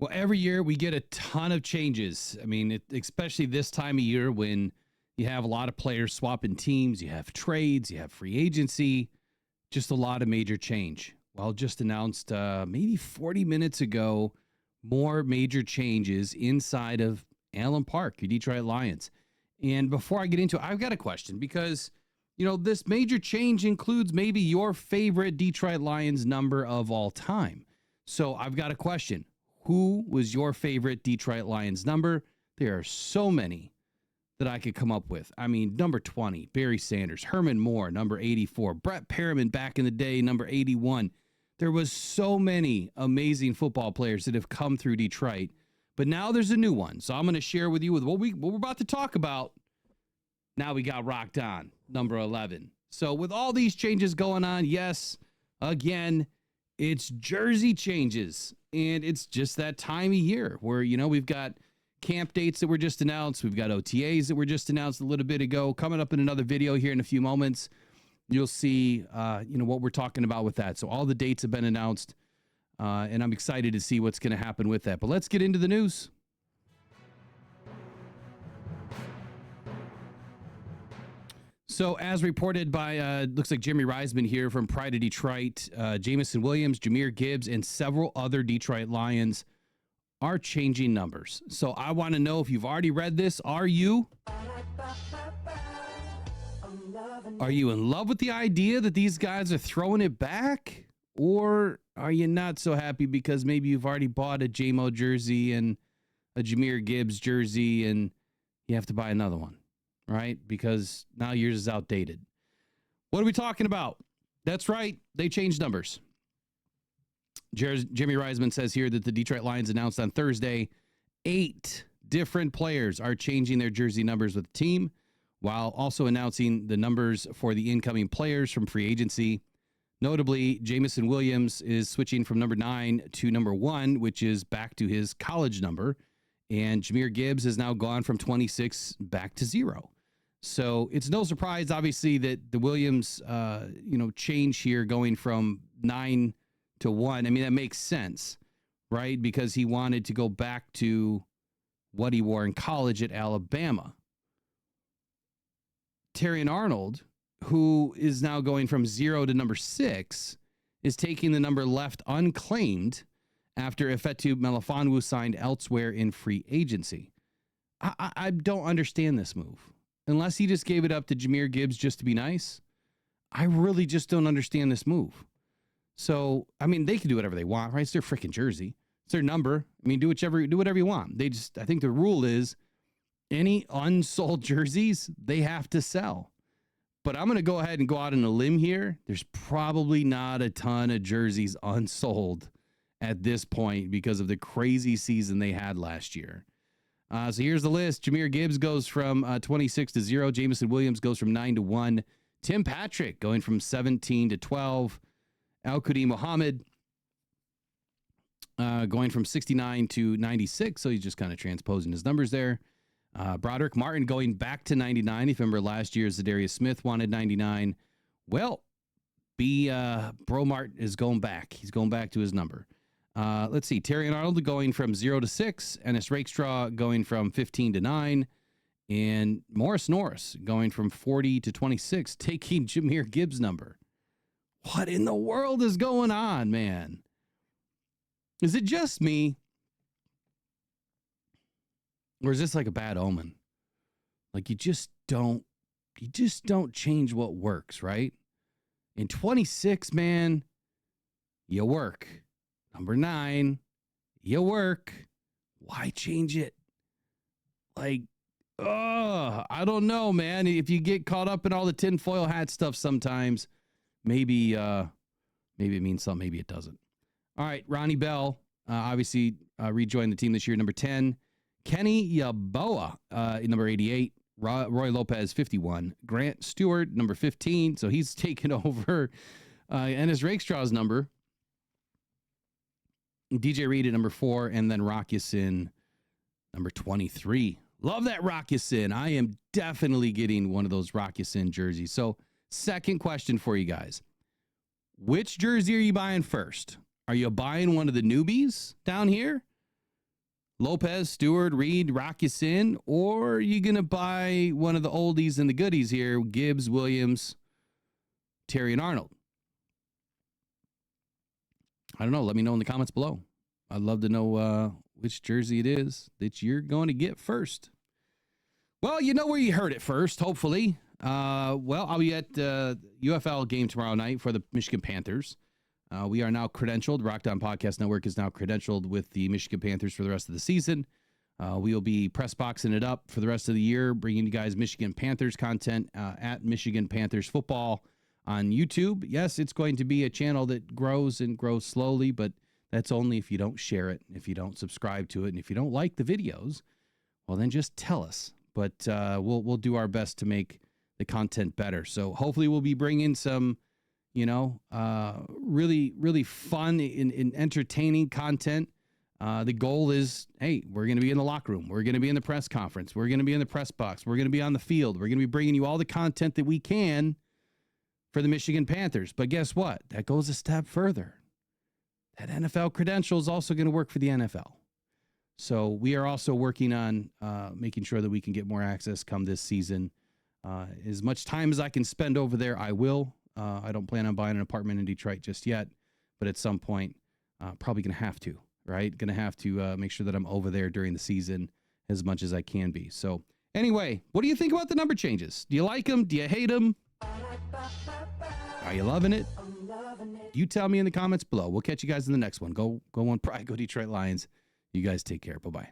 Well, every year we get a ton of changes. I mean, especially this time of year when you have a lot of players swapping teams, you have trades, you have free agency, just a lot of major change. Well, just announced maybe 40 minutes ago, more major changes inside of Allen Park, your Detroit Lions. And before I get into it, I've got a question because, you know, this major change includes maybe your favorite Detroit Lions number of all time. So I've got a question. Who was your favorite Detroit Lions number? There are so many that I could come up with. I mean, number 20, Barry Sanders, Herman Moore, number 84, Brett Perriman back in the day, number 81. There was so many amazing football players that have come through Detroit, but now there's a new one. So I'm going to share with you with what we're about to talk about. Now we got rocked on, number 11. So with all these changes going on, yes, again, it's jersey changes. And it's just that time of year where, you know, we've got camp dates that were just announced. We've got OTAs that were just announced a little bit ago. Coming up in another video here in a few moments, you'll see, you know, what we're talking about with that. So all the dates have been announced, and I'm excited to see what's going to happen with that. But let's get into the news. So as reported by, looks like Jimmy Reisman here from Pride of Detroit, Jamison Williams, Jahmyr Gibbs, and several other Detroit Lions are changing numbers. So I want to know if you've already read this. Are you? Are you in love with the idea that these guys are throwing it back? Or are you not so happy because maybe you've already bought a J-Mo jersey and a Jahmyr Gibbs jersey and you have to buy another one? Right? Because now yours is outdated. What are we talking about? That's right. They changed numbers. Jimmy Reisman says here that the Detroit Lions announced on Thursday 8 different players are changing their jersey numbers with the team, while also announcing the numbers for the incoming players from free agency. Notably, Jamison Williams is switching from number 9 to number 1, which is back to his college number. And Jahmyr Gibbs has now gone from 26 back to 0. So it's no surprise, obviously, that the Williams, change here going from 9 to 1. I mean, that makes sense, right? Because he wanted to go back to what he wore in college at Alabama. Terrion Arnold, who is now going from 0 to number 6, is taking the number left unclaimed after Ifeatu Melifonwu signed elsewhere in free agency. I don't understand this move. Unless he just gave it up to Jahmyr Gibbs just to be nice, I really just don't understand this move. So, I mean, they can do whatever they want, right? It's their freaking jersey. It's their number. I mean, do whatever you want. I think the rule is any unsold jerseys, they have to sell. But I'm going to go ahead and go out on a limb here. There's probably not a ton of jerseys unsold at this point because of the crazy season they had last year. So here's the list. Jahmyr Gibbs goes from 26 to 0. Jamison Williams goes from 9 to 1. Tim Patrick going from 17 to 12. Al-Qudi Muhammad going from 69 to 96. So he's just kind of transposing his numbers there. Broderick Martin going back to 99. If you remember last year, Zadarius Smith wanted 99. Well, Bro Mart is going back. He's going back to his number. Let's see. Terrion Arnold going from 0 to 6. Ennis Rakestraw going from 15 to 9. And Morris Norris going from 40 to 26, taking Jahmyr Gibbs' number. What in the world is going on, man? Is it just me? Or is this like a bad omen? Like you just don't change what works, right? In 26, man, you work. Number 9, you work. Why change it? Like, I don't know, man. If you get caught up in all the tinfoil hat stuff sometimes, maybe it means something, maybe it doesn't. All right, Ronnie Bell, obviously rejoined the team this year, number 10. Kenny Yeboah, number 88. Roy Lopez, 51. Grant Stewart, number 15. So he's taken over Ennis Rakestraw's number. DJ Reed at number 4. And then Rock Ya-Sin, number 23. Love that Rock Ya-Sin. I am definitely getting one of those Rock Ya-Sin jerseys. So second question for you guys. Which jersey are you buying first? Are you buying one of the newbies down here? Lopez, Stewart, Reed, Rock Sin, or are you going to buy one of the oldies and the goodies here, Gibbs, Williams, Terry, and Arnold? I don't know. Let me know in the comments below. I'd love to know which jersey it is that you're going to get first. Well, you know where you heard it first, hopefully. Well, I'll be at the UFL game tomorrow night for the Michigan Panthers. We are now credentialed. Rockhound Podcast Network is now credentialed with the Michigan Panthers for the rest of the season. We will be press boxing it up for the rest of the year, bringing you guys Michigan Panthers content at Michigan Panthers Football on YouTube. Yes, it's going to be a channel that grows and grows slowly, but that's only if you don't share it, if you don't subscribe to it, and if you don't like the videos, well, then just tell us. But we'll do our best to make the content better. So hopefully we'll be bringing some, really, really fun and entertaining content. The goal is, hey, we're going to be in the locker room. We're going to be in the press conference. We're going to be in the press box. We're going to be on the field. We're going to be bringing you all the content that we can for the Michigan Panthers. But guess what? That goes a step further. That NFL credential is also going to work for the NFL. So we are also working on making sure that we can get more access come this season. As much time as I can spend over there, I will. I don't plan on buying an apartment in Detroit just yet, but at some point, probably going to have to, right? Going to have to make sure that I'm over there during the season as much as I can be. So anyway, what do you think about the number changes? Do you like them? Do you hate them? Are you loving it? You tell me in the comments below. We'll catch you guys in the next one. Go on Pride, go Detroit Lions. You guys take care. Bye-bye.